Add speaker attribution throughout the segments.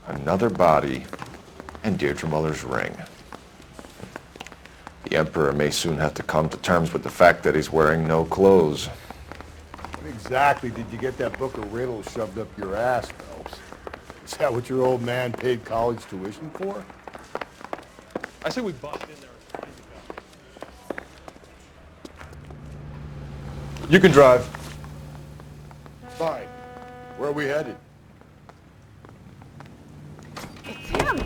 Speaker 1: Another body, and Deirdre Muller's ring. The Emperor may soon have to come to terms with the fact that he's wearing no clothes.
Speaker 2: What exactly did you get that book of riddles shoved up your ass, Phelps? Is that what your old man paid college tuition for?
Speaker 3: I say we bust in there.
Speaker 1: You can drive.
Speaker 2: Fine. Where are we headed?
Speaker 4: It's him!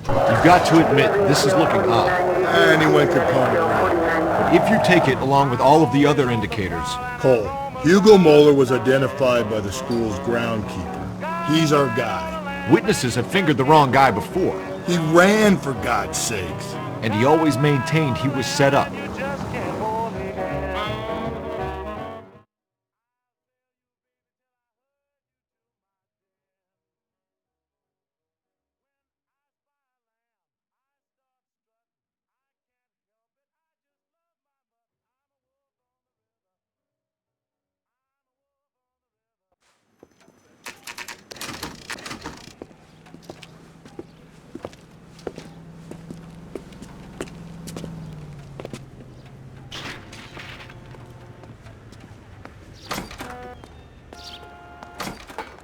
Speaker 5: You've got to admit, this is looking odd.
Speaker 2: Anyone could palm it around.
Speaker 5: But if you take it along with all of the other indicators...
Speaker 2: Cole, Hugo Moeller was identified by the school's groundkeeper. He's our guy.
Speaker 5: Witnesses have fingered the wrong guy before.
Speaker 2: He ran, for God's sakes.
Speaker 5: And he always maintained he was set up.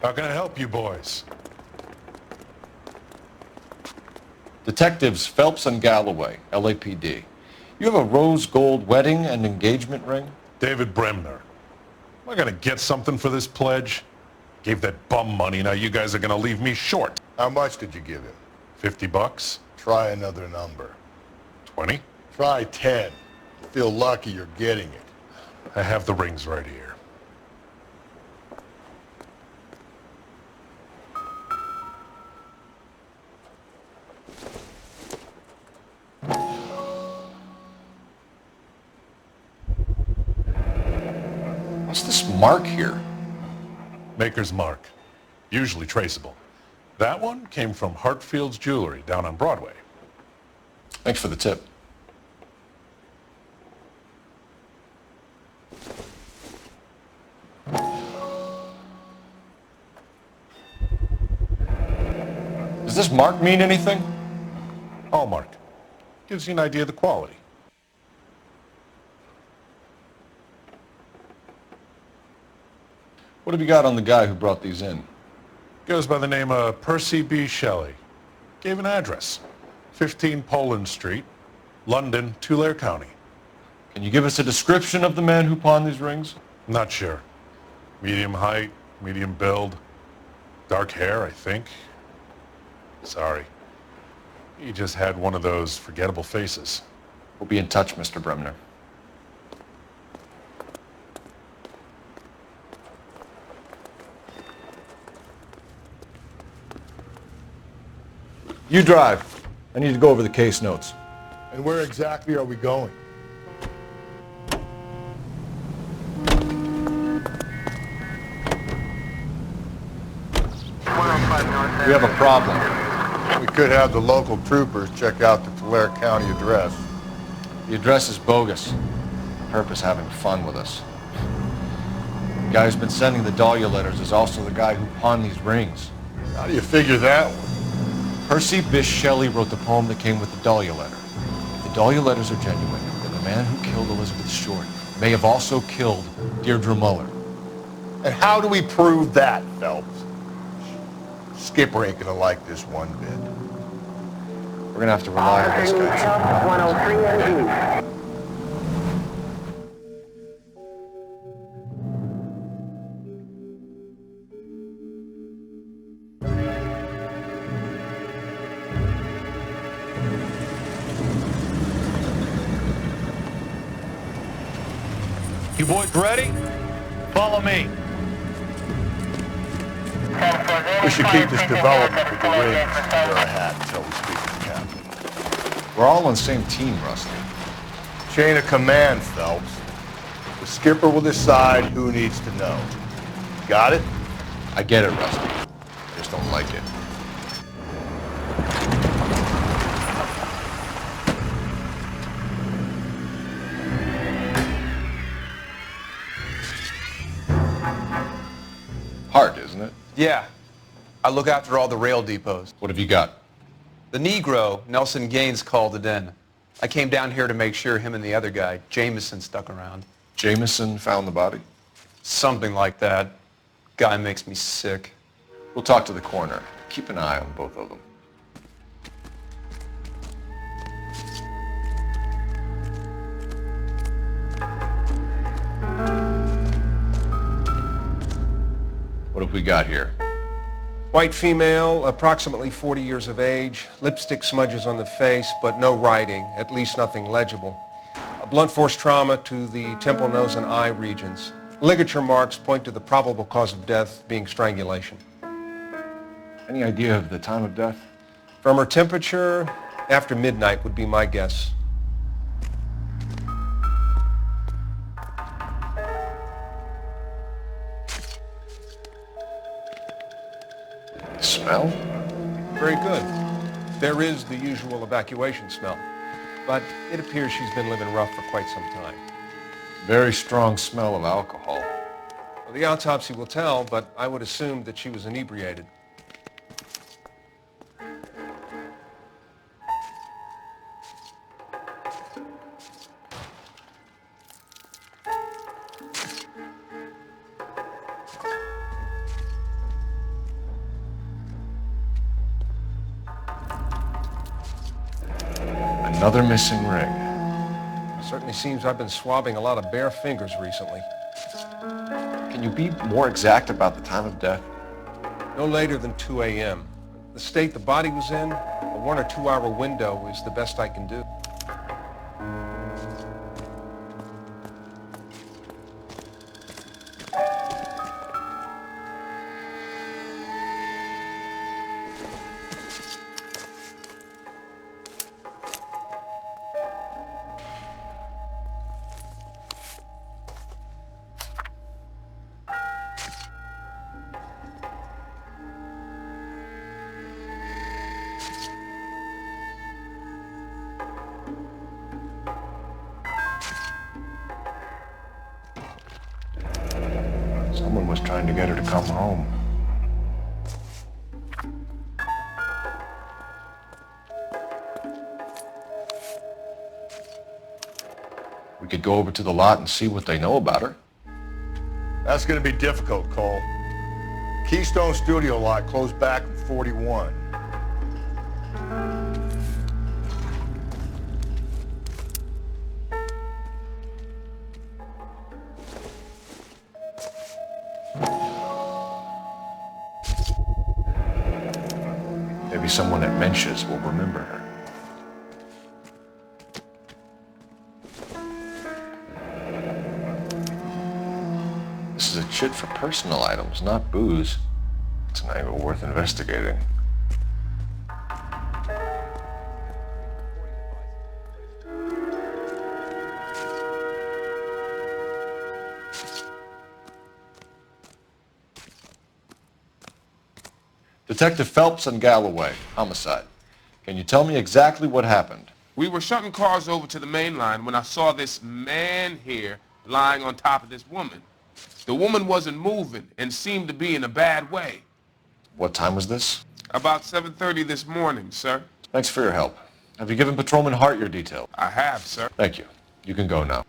Speaker 6: How can I help you boys?
Speaker 1: Detectives Phelps and Galloway, LAPD. You have a rose gold wedding and engagement ring?
Speaker 6: David Bremner. Am I gonna get something for this pledge? Gave that bum money, now you guys are gonna leave me short.
Speaker 2: How much did you give him?
Speaker 6: $50?
Speaker 2: Try another number.
Speaker 6: 20?
Speaker 2: Try 10. Feel lucky you're getting it.
Speaker 6: I have the rings right here.
Speaker 1: What's this mark here?
Speaker 6: Maker's mark. Usually traceable. That one came from Hartfield's Jewelry down on Broadway.
Speaker 1: Thanks for the tip. Does this mark mean anything?
Speaker 6: Hallmark. Gives you an idea of the quality.
Speaker 1: What have you got on the guy who brought these in?
Speaker 6: Goes by the name of Percy B. Shelley. Gave an address. 15 Poland Street, London, Tulare County.
Speaker 1: Can you give us a description of the man who pawned these rings?
Speaker 6: Not sure. Medium height, medium build. Dark hair, I think. Sorry. He just had one of those forgettable faces.
Speaker 1: We'll be in touch, Mr. Bremner. You drive. I need to go over the case notes.
Speaker 2: And where exactly are we going?
Speaker 1: We have a problem.
Speaker 2: We could have the local troopers check out the Tulare County address.
Speaker 1: The address is bogus. Herb is having fun with us. The guy who's been sending the Dahlia letters is also the guy who pawned these rings.
Speaker 2: How do you figure that one?
Speaker 1: Percy Bysshe Shelley wrote the poem that came with the Dahlia letter. If the Dahlia letters are genuine, then the man who killed Elizabeth Short may have also killed Deirdre Muller.
Speaker 2: And how do we prove that, Phelps? Skipper ain't gonna like this one bit.
Speaker 1: We're gonna have to rely on this guy.
Speaker 7: 103 and east.
Speaker 5: You boys ready? Follow me.
Speaker 2: We should keep this development with the rings under our hat until we speak to the captain.
Speaker 1: We're all on the same team, Rusty.
Speaker 2: Chain of command, Phelps. The skipper will decide who needs to know. Got it?
Speaker 1: I get it, Rusty. I just don't like it.
Speaker 4: Yeah. I look after all the rail depots.
Speaker 1: What have you got?
Speaker 4: The Negro, Nelson Gaines, called it in. I came down here to make sure him and the other guy, Jameson, stuck around.
Speaker 1: Jameson found the body?
Speaker 4: Something like that. Guy makes me sick.
Speaker 1: We'll talk to the coroner. Keep an eye on both of them. What have we got here?
Speaker 8: White female, approximately 40 years of age, lipstick smudges on the face, but no writing, at least nothing legible. A blunt force trauma to the temple, nose, and eye regions. Ligature marks point to the probable cause of death being strangulation.
Speaker 1: Any idea of the time of death?
Speaker 8: From her temperature, after midnight would be my guess.
Speaker 1: Smell?
Speaker 8: Very good. There is the usual evacuation smell, but it appears she's been living rough for quite some time.
Speaker 1: Very strong smell of alcohol.
Speaker 8: Well, the autopsy will tell, but I would assume that she was inebriated.
Speaker 1: Another missing ring.
Speaker 8: Certainly seems I've been swabbing a lot of bare fingers recently.
Speaker 1: Can you be more exact about the time of death?
Speaker 8: No later than 2 a.m. The state the body was in, a 1 or 2 hour window is the best I can do.
Speaker 1: Someone was trying to get her to come home. We could go over to the lot and see what they know about her.
Speaker 2: That's gonna be difficult, Cole. Keystone Studio lot closed back in 41.
Speaker 1: Maybe someone at Mensch's will remember her. This is a chit for personal items, not booze. It's an angle worth investigating. Detective Phelps and Galloway, homicide. Can you tell me exactly what happened?
Speaker 9: We were shutting cars over to the main line when I saw this man here lying on top of this woman. The woman wasn't moving and seemed to be in a bad way.
Speaker 1: What time was this?
Speaker 9: About 7:30 this morning, sir.
Speaker 1: Thanks for your help. Have you given Patrolman Hart your details?
Speaker 9: I have, sir.
Speaker 1: Thank you. You can go now.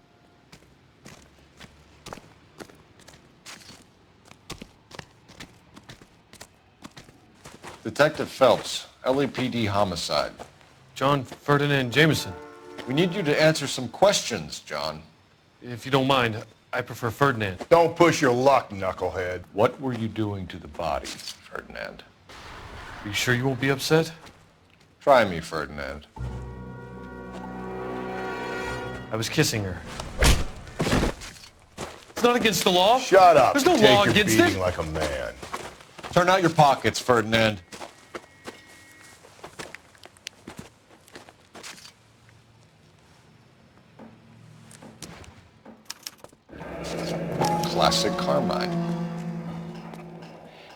Speaker 1: Detective Phelps, LAPD homicide.
Speaker 3: John Ferdinand Jameson.
Speaker 1: We need you to answer some questions, John.
Speaker 3: If you don't mind, I prefer Ferdinand.
Speaker 2: Don't push your luck, knucklehead.
Speaker 1: What were you doing to the body, Ferdinand?
Speaker 3: Are you sure you won't be upset?
Speaker 1: Try me, Ferdinand.
Speaker 3: I was kissing her. It's not against the law.
Speaker 2: Shut up.
Speaker 3: There's no
Speaker 2: Take
Speaker 3: law
Speaker 2: your
Speaker 3: against
Speaker 2: beating
Speaker 3: it.
Speaker 2: like a man.
Speaker 1: Turn out your pockets, Ferdinand. Classic Carmine.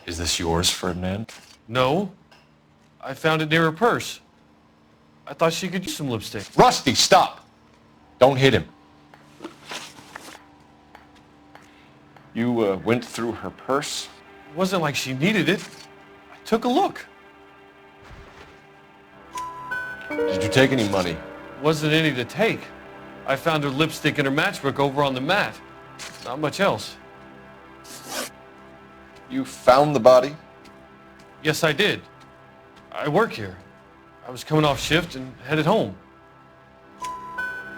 Speaker 1: Is this yours, Ferdinand?
Speaker 3: No. I found it near her purse. I thought she could use some lipstick.
Speaker 1: Rusty, stop! Don't hit him. You went through her purse?
Speaker 3: It wasn't like she needed it. I took a look.
Speaker 1: Did you take any money?
Speaker 3: Wasn't any to take. I found her lipstick and her matchbook over on the mat. Not much else.
Speaker 1: You found the body?
Speaker 3: Yes, I did. I work here. I was coming off shift and headed home.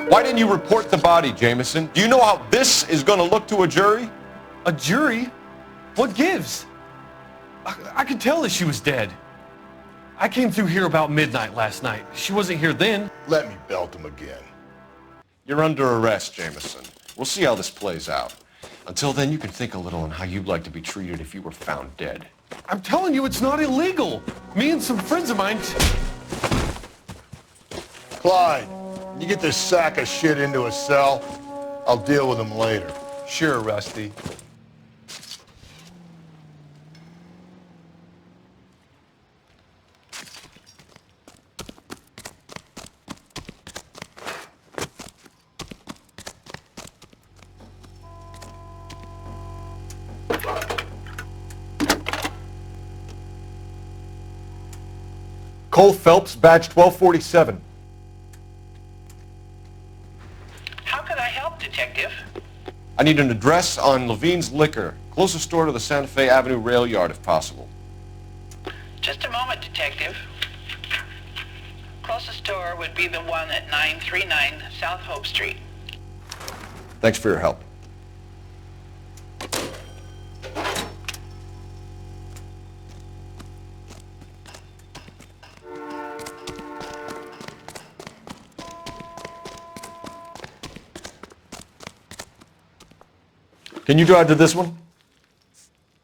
Speaker 1: Why didn't you report the body, Jameson? Do you know how this is going to look to a jury?
Speaker 3: A jury? What gives? I could tell that she was dead. I came through here about midnight last night. She wasn't here then.
Speaker 2: Let me belt him again.
Speaker 1: You're under arrest, Jameson. We'll see how this plays out. Until then, you can think a little on how you'd like to be treated if you were found dead.
Speaker 3: I'm telling you, it's not illegal. Me and some friends of mine...
Speaker 2: Clyde, you get this sack of shit into a cell. I'll deal with him later.
Speaker 4: Sure, Rusty.
Speaker 1: Cole Phelps, badge 1247.
Speaker 7: How can I help, Detective?
Speaker 1: I need an address on Levine's Liquor. Closest store to the Santa Fe Avenue rail yard, if possible.
Speaker 7: Just a moment, Detective. Closest store would be the one at 939 South Hope Street.
Speaker 1: Thanks for your help. Can you drive to this one?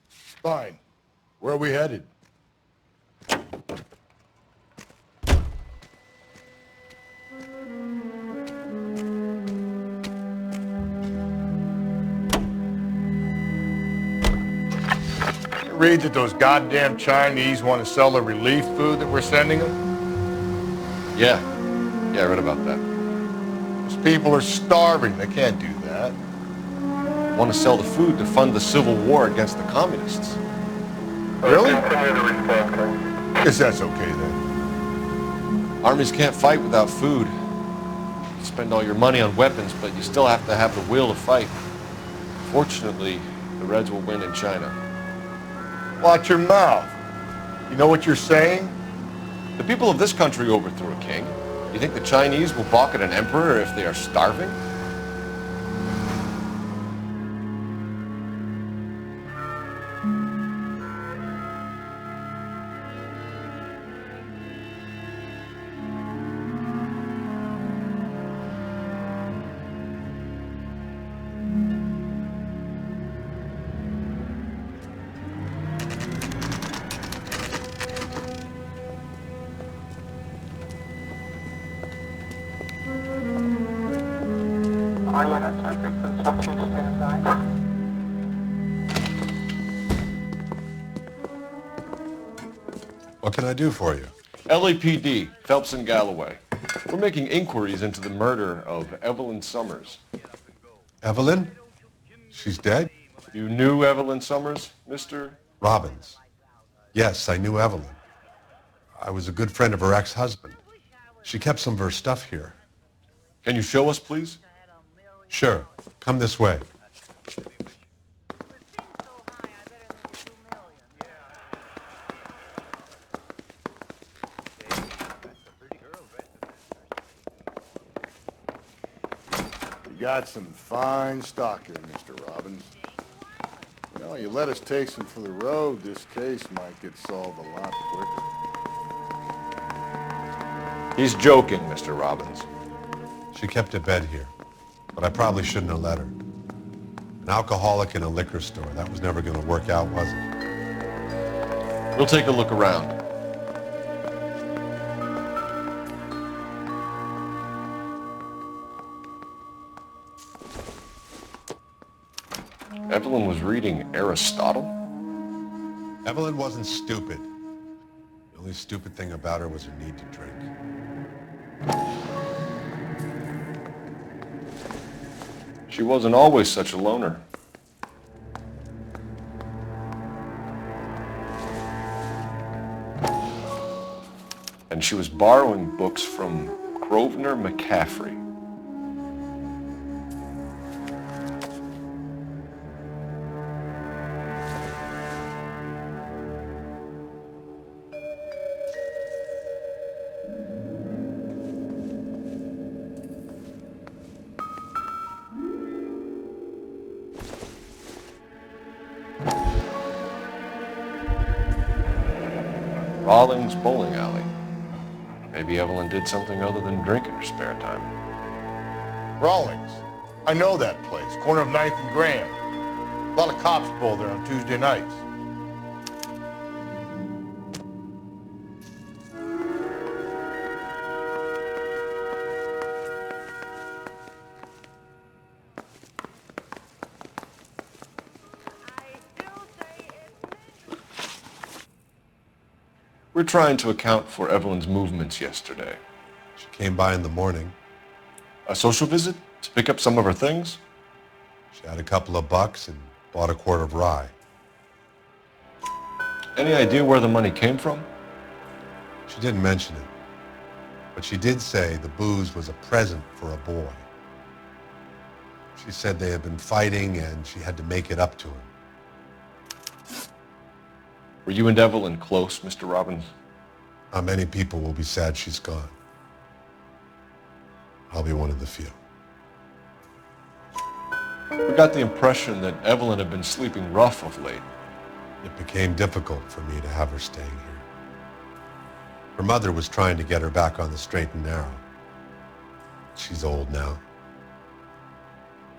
Speaker 2: Fine. Where are we headed? Read that those goddamn Chinese want to sell the relief food that we're sending them?
Speaker 1: Yeah, I read about that.
Speaker 2: Those people are starving. They can't do that.
Speaker 1: They want to sell the food to fund the civil war against the communists.
Speaker 2: Really? Guess that's okay then.
Speaker 1: Armies can't fight without food. You spend all your money on weapons, but you still have to have the will to fight. Fortunately, the Reds will win in China.
Speaker 2: Watch your mouth. You know what you're saying?
Speaker 1: The people of this country overthrew a king. You think the Chinese will balk at an emperor if they are starving?
Speaker 6: What can I do for you?
Speaker 1: LAPD, Phelps and Galloway. We're making inquiries into the murder of Evelyn Summers.
Speaker 6: Evelyn? She's dead?
Speaker 1: You knew Evelyn Summers, Mr.?
Speaker 6: Robbins. Yes, I knew Evelyn. I was a good friend of her ex-husband. She kept some of her stuff here.
Speaker 1: Can you show us, please?
Speaker 6: Sure. Come this way.
Speaker 2: You got some fine stock here, Mr. Robbins. You know, you let us take some for the road, this case might get solved a lot quicker.
Speaker 1: He's joking, Mr. Robbins.
Speaker 6: She kept a bed here, but I probably shouldn't have let her. An alcoholic in a liquor store. That was never going to work out, was it?
Speaker 1: We'll take a look around. Evelyn was reading Aristotle?
Speaker 6: Evelyn wasn't stupid. The only stupid thing about her was her need to drink.
Speaker 1: She wasn't always such a loner. and she was borrowing books from Grosvenor McCaffrey. Rawlings Bowling Alley. Maybe Evelyn did something other than drink in her spare time.
Speaker 2: Rawlings. I know that place. Corner of 9th and Graham. A lot of cops pull there on Tuesday nights.
Speaker 1: We're trying to account for Evelyn's movements yesterday.
Speaker 10: She came by in the morning.
Speaker 1: A social visit to pick up some of her things?
Speaker 10: She had a couple of bucks and bought a quart of rye.
Speaker 1: Any idea where the money came from?
Speaker 10: She didn't mention it, but she did say the booze was a present for a boy. She said they had been fighting and she had to make it up to him.
Speaker 1: Were you and Evelyn close, Mr. Robbins?
Speaker 10: Not many people will be sad she's gone. I'll be one of the few.
Speaker 1: We got the impression that Evelyn had been sleeping rough of late.
Speaker 10: It became difficult for me to have her staying here. Her mother was trying to get her back on the straight and narrow. She's old now.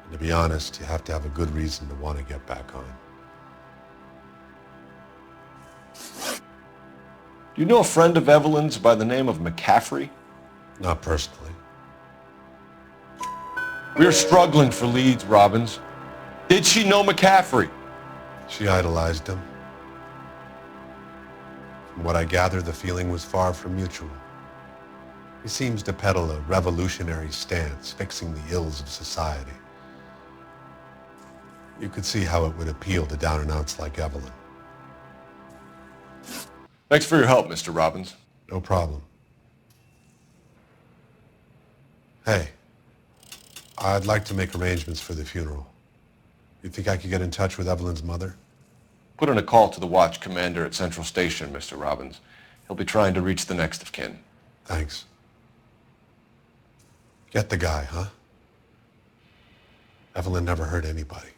Speaker 10: And to be honest, you have to have a good reason to want to get back on.
Speaker 1: Do you know a friend of Evelyn's by the name of McCaffrey?
Speaker 10: Not personally.
Speaker 1: We're struggling for leads, Robbins. Did she know McCaffrey?
Speaker 10: She idolized him. From what I gather, the feeling was far from mutual. He seems to peddle a revolutionary stance, fixing the ills of society. You could see how it would appeal to down-and-outs like Evelyn.
Speaker 1: Thanks for your help, Mr. Robbins.
Speaker 10: No problem. Hey, I'd like to make arrangements for the funeral. You think I could get in touch with Evelyn's mother?
Speaker 1: Put in a call to the watch commander at Central Station, Mr. Robbins. He'll be trying to reach the next of kin.
Speaker 10: Thanks. Get the guy, huh? Evelyn never hurt anybody.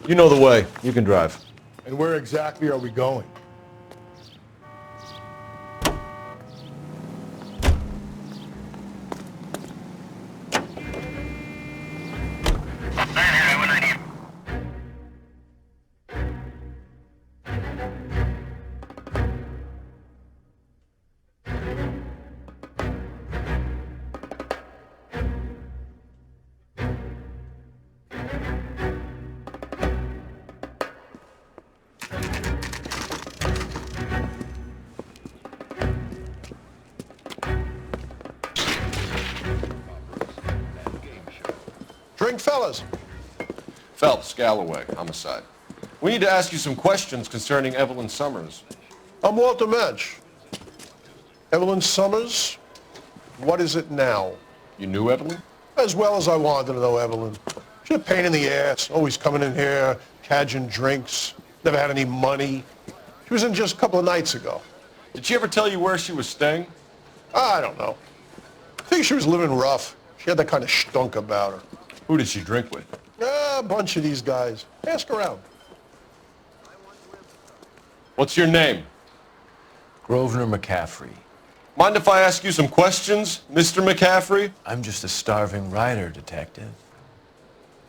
Speaker 1: You know the way. You can drive.
Speaker 2: And where exactly are we going? Drink, fellas.
Speaker 1: Phelps, Galloway, homicide. We need to ask you some questions concerning Evelyn Summers.
Speaker 11: I'm Walter Mensch. Evelyn Summers, what is it now?
Speaker 1: You knew Evelyn?
Speaker 11: As well as I wanted to know Evelyn. She's a pain in the ass, always coming in here, cadging drinks, never had any money. She was in just a couple of nights ago.
Speaker 1: Did she ever tell you where she was staying?
Speaker 11: I don't know. I think she was living rough. She had that kind of stunk about her.
Speaker 1: Who did she drink with?
Speaker 11: A bunch of these guys. Ask around.
Speaker 1: What's your name?
Speaker 12: Grosvenor McCaffrey.
Speaker 1: Mind if I ask you some questions, Mr. McCaffrey?
Speaker 12: I'm just a starving writer, detective.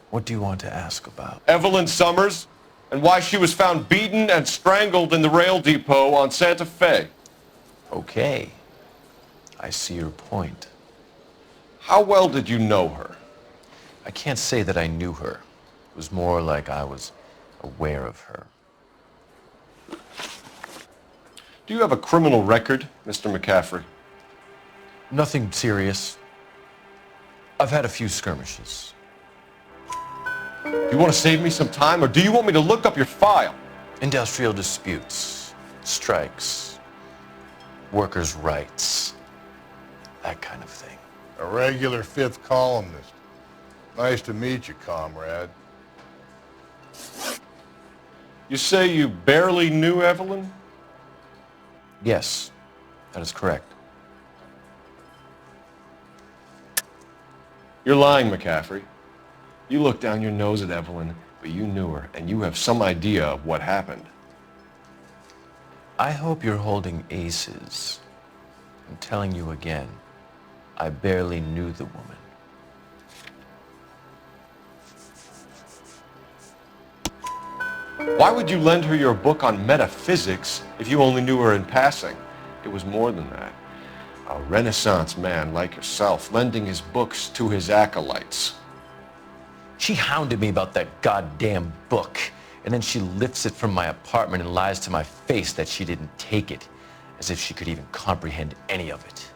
Speaker 12: What do you want to ask about?
Speaker 1: Evelyn Summers, and why she was found beaten and strangled in the rail depot on Santa Fe.
Speaker 12: Okay. I see your point.
Speaker 1: How well did you know her?
Speaker 12: I can't say that I knew her. It was more like I was aware of her.
Speaker 1: Do you have a criminal record, Mr. McCaffrey?
Speaker 12: Nothing serious. I've had a few skirmishes.
Speaker 1: Do you want to save me some time, or do you want me to look up your file?
Speaker 12: Industrial disputes, strikes, workers' rights, that kind of thing.
Speaker 2: A regular fifth columnist. Nice to meet you, comrade.
Speaker 1: You say you barely knew Evelyn?
Speaker 12: Yes, that is correct.
Speaker 1: You're lying, McCaffrey. You looked down your nose at Evelyn, but you knew her, and you have some idea of what happened.
Speaker 12: I hope you're holding aces. I'm telling you again, I barely knew the woman.
Speaker 1: Why would you lend her your book on metaphysics if you only knew her in passing? It was more than that. A Renaissance man like yourself, lending his books to his acolytes.
Speaker 12: She hounded me about that goddamn book, and then she lifts it from my apartment and lies to my face that she didn't take it, as if she could even comprehend any of it.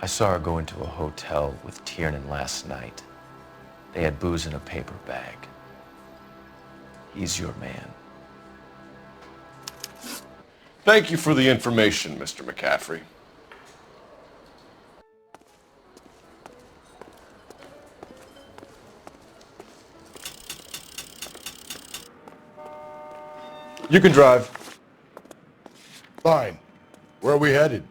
Speaker 12: I saw her go into a hotel with Tiernan last night. They had booze in a paper bag. He's your man.
Speaker 1: Thank you for the information, Mr. McCaffrey. You can drive.
Speaker 2: Fine. Where are we headed?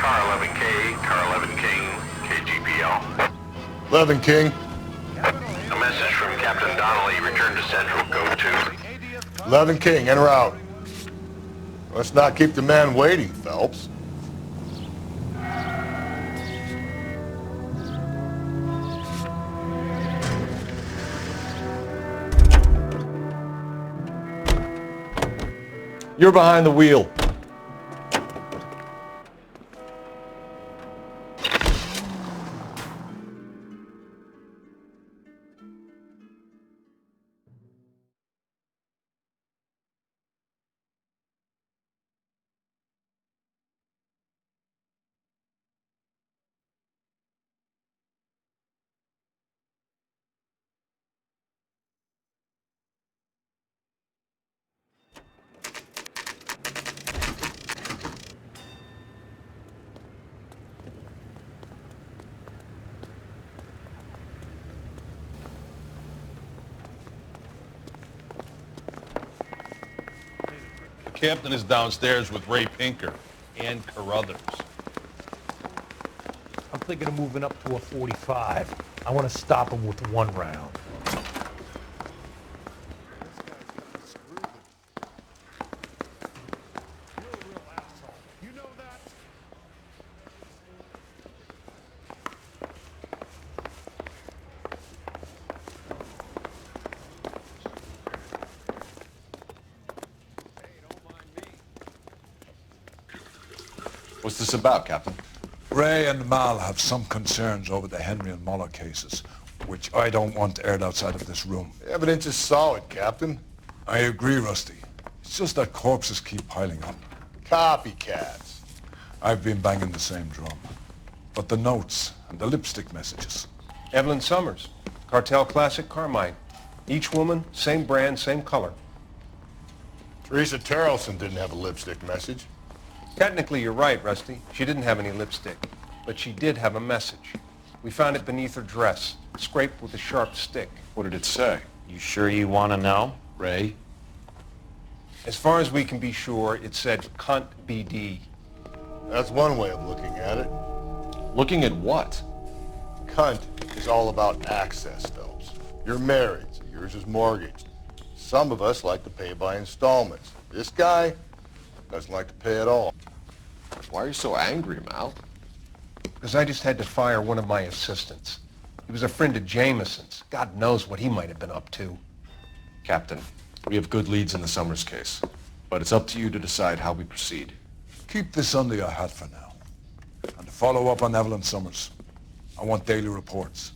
Speaker 13: Car 11K, Car 11 King, KGPL.
Speaker 2: 11 King.
Speaker 13: A message from Captain Donnelly. Return to Central. Go to.
Speaker 2: 11 King, en route. Let's not keep the man waiting, Phelps.
Speaker 1: You're behind the wheel.
Speaker 14: The captain is downstairs with Ray Pinker and Carruthers.
Speaker 5: I'm thinking of moving up to a 45. I want to stop him with one round.
Speaker 1: What's this about, Captain?
Speaker 15: Ray and Mal have some concerns over the Henry and Muller cases, which I don't want aired outside of this room.
Speaker 2: The evidence is solid, Captain.
Speaker 15: I agree, Rusty. It's just that corpses keep piling up.
Speaker 2: Copycats.
Speaker 15: I've been banging the same drum. But the notes and the lipstick messages.
Speaker 8: Evelyn Summers, Cartel Classic Carmine. Each woman, same brand, same color.
Speaker 2: Teresa Terrelson didn't have a lipstick message.
Speaker 8: Technically, you're right, Rusty. She didn't have any lipstick, but she did have a message. We found it beneath her dress, scraped with a sharp stick.
Speaker 1: What did it say?
Speaker 12: You sure you want to know?
Speaker 1: Ray?
Speaker 8: As far as we can be sure, it said cunt BD.
Speaker 2: That's one way of looking at it.
Speaker 1: Looking at what?
Speaker 2: Cunt is all about access, Phelps. You're married, so yours is mortgaged. Some of us like to pay by installments. This guy doesn't like to pay at all.
Speaker 1: Why are you so angry, Mal?
Speaker 8: Because I just had to fire one of my assistants. He was a friend of Jameson's. God knows what he might have been up to.
Speaker 1: Captain, We have good leads in the Summers case, but it's up to you to decide how we proceed.
Speaker 15: Keep this under your hat for now. And to follow up on Evelyn Summers, I want daily reports.